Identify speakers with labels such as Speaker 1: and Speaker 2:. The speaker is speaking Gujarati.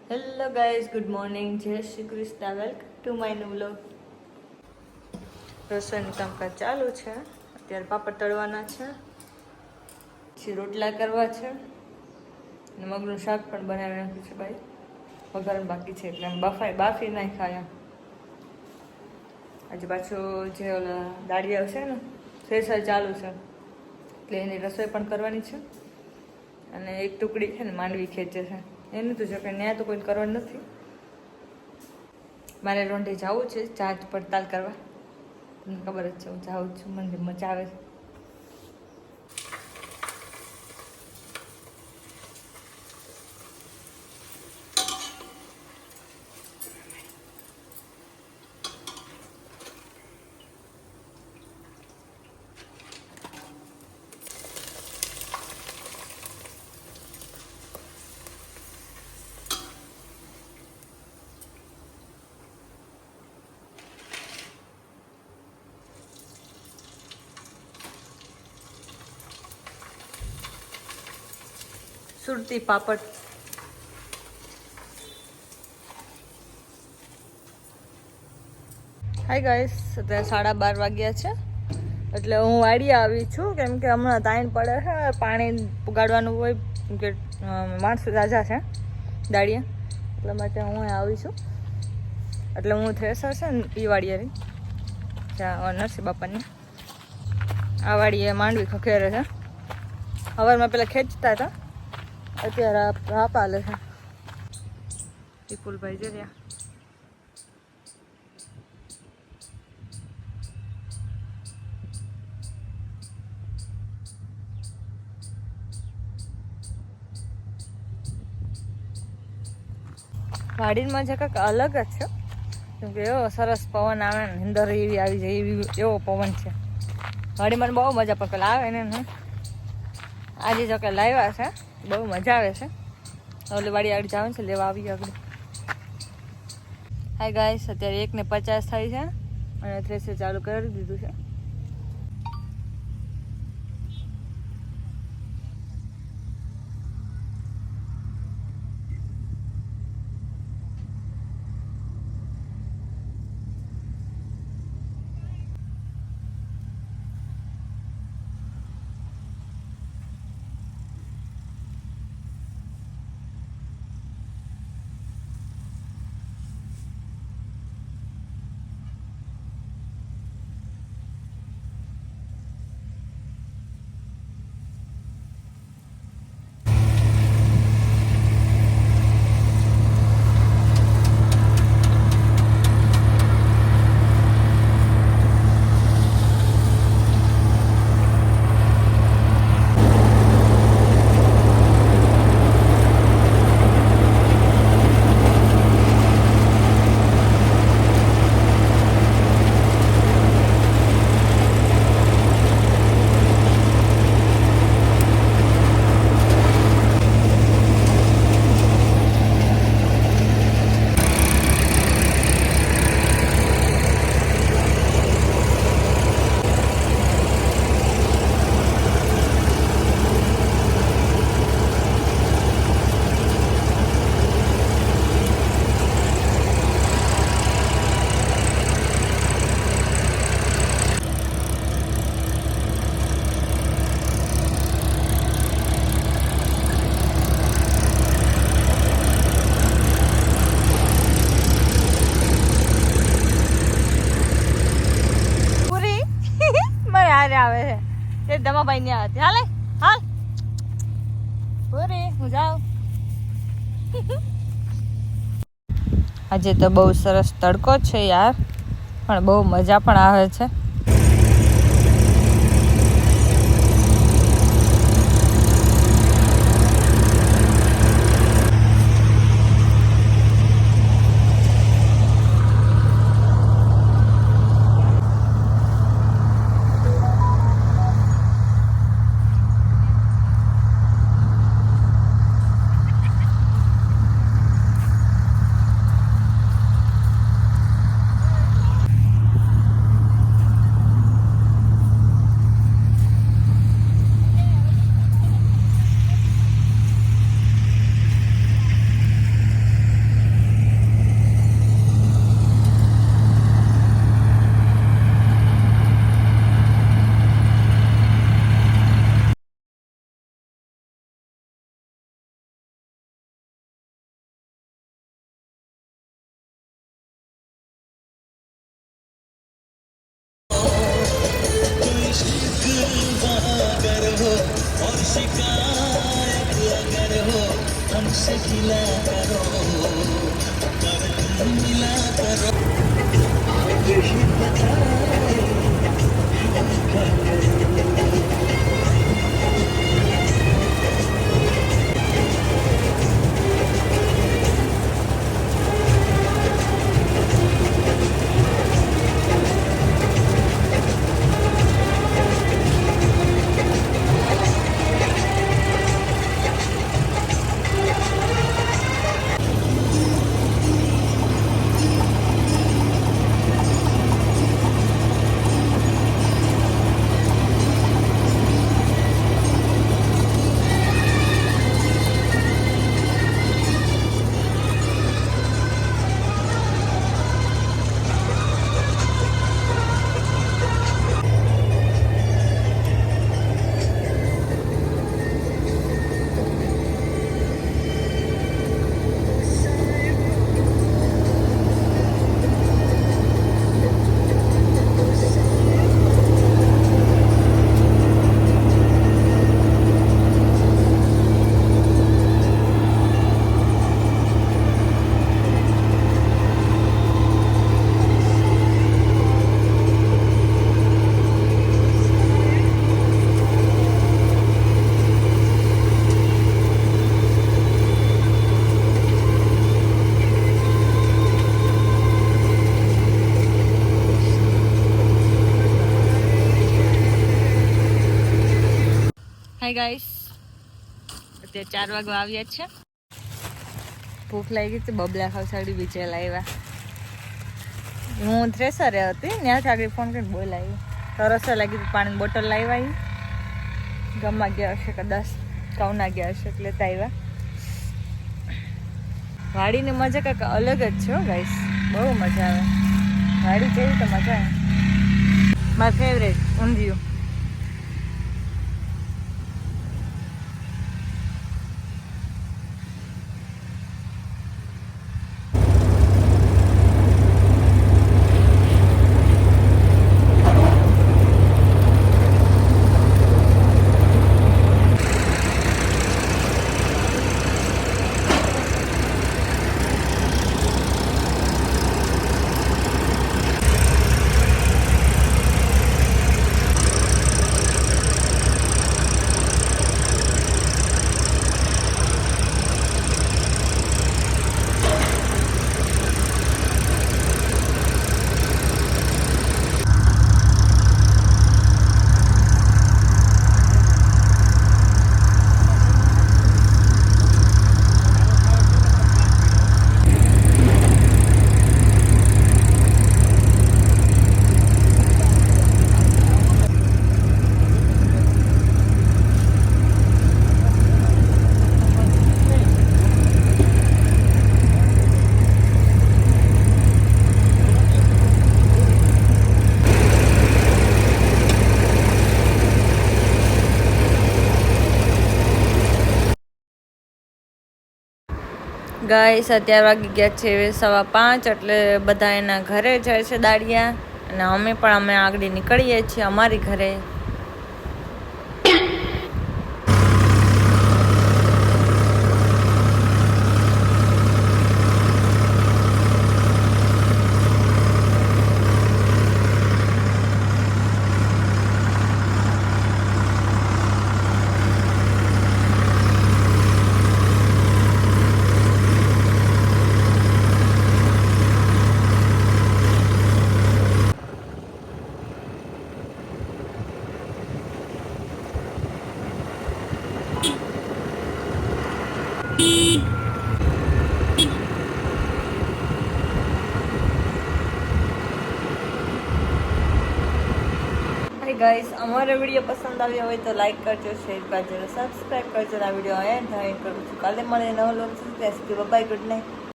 Speaker 1: હેલો ગાઈઝ, ગુડ મોર્નિંગ, જય Shri Krishna, welcome to my new vlog. રસોઈનું કામકાજ ચાલુ છે. અત્યારે પાપડ તળવાના છે, પછી રોટલા કરવા છે અને મગનું શાક પણ બનાવી નાખ્યું છે. ભાઈ વઘાર બાકી છે એટલે બાફી નાખ્યા. આજે પાછું જે ઓલા દાળિયા છે ને ફેસર ચાલુ છે એટલે એની રસોઈ પણ કરવાની છે. અને એક ટુકડી છે ને માંડવી ખેંચે છે, એનું તો જો કે ત્યાં તો કોઈ કરવાનું નથી. મારે રોંઢે જવું છે ચાર્જ પડતાલ કરવા. તમને ખબર જ છે હું જાઉં છું, મને મજા આવે છે. સુરતી પાપડ. હાય ગાઈસ, અત્યારે 12:30 વાગ્યા છે એટલે હું વાડીએ આવી છું કેમ કે હમણાં તાઈન પડે છે, પાણી પુગાડવાનું હોય કેમ કે માણસો ઝાઝા છે દાળીએ, એટલા માટે હું આવી છું. એટલે હું થ્રેસર છે ને એ વાડીએ ત્યાં નરસિંહ બાપાની આ વાડીએ માંડવી ખખેરે છે. સવારમાં પેલા ખેંચતા હતા, અત્યારે રાપ હાલે છે. વિપુલભાઈ છે ત્યાં. વાડીમાં જે કંઈક અલગ જ છે કેમ કે એવો સરસ પવન આવે ને, અંદર એવી આવી જાય એવો પવન છે વાડીમાં. બહુ મજા પણ પેલા આવે ને આજે જો કે લાવ્યા છે, બહુ મજા આવે છે. ઓલી વાડી આગળ જવાનું છે, લેવા આવી આગળ. હાય ગાઈસ, અત્યારે 1:50 થાય છે અને થ્રેસર ચાલુ કરી દીધું છે. આવે છે તે દમાભાઈ ને આવે. હાલે હાલ પૂરી, હું જાઉં. આજે તો બહુ સરસ તડકો છે યાર, પણ બહુ મજા પણ આવે છે. હાય ગાઈસ, અત્યારે 4 વાગવા આવ્યા છે. ભૂખ લાગી છે, બબલા ખાવસાડી બીજે લાવ્યા. હું થ્રેસરે હતી ત્યાંથી આગળ ફોન કરીને બોલાવી. તરસ લાગી હતી, પાણીની બોટલ લાવ્યા. ગામમાં ગયા હશે કદાચ, કાઉના ગયા હશે એટલે લેતા આવ્યા. વાડીની મજા કંઈક અલગ જ છે ગાઈસ, બહુ મજા આવે. વાડી જેવી તો મજા આવે. મારી ફેવરેટ ઊંધિયું. ગાઈસ અત્યારે વાગી ગયા છે 5:15, એટલે બધા એના ઘરે જાય છે દાડિયા, અને અમે આગળ નીકળીએ છીએ અમારી ઘરે. ગાઈસ, અમારો વિડીયો પસંદ આવ્યો હોય તો લાઈક કરજો, શેર કરજો, સબસ્ક્રાઈબ કરજો. આ વિડીયો એન્ડ કરું છું. કાલે મળે નવો લોક. ત્યાં સુધી બાય, ગુડ નાઇટ.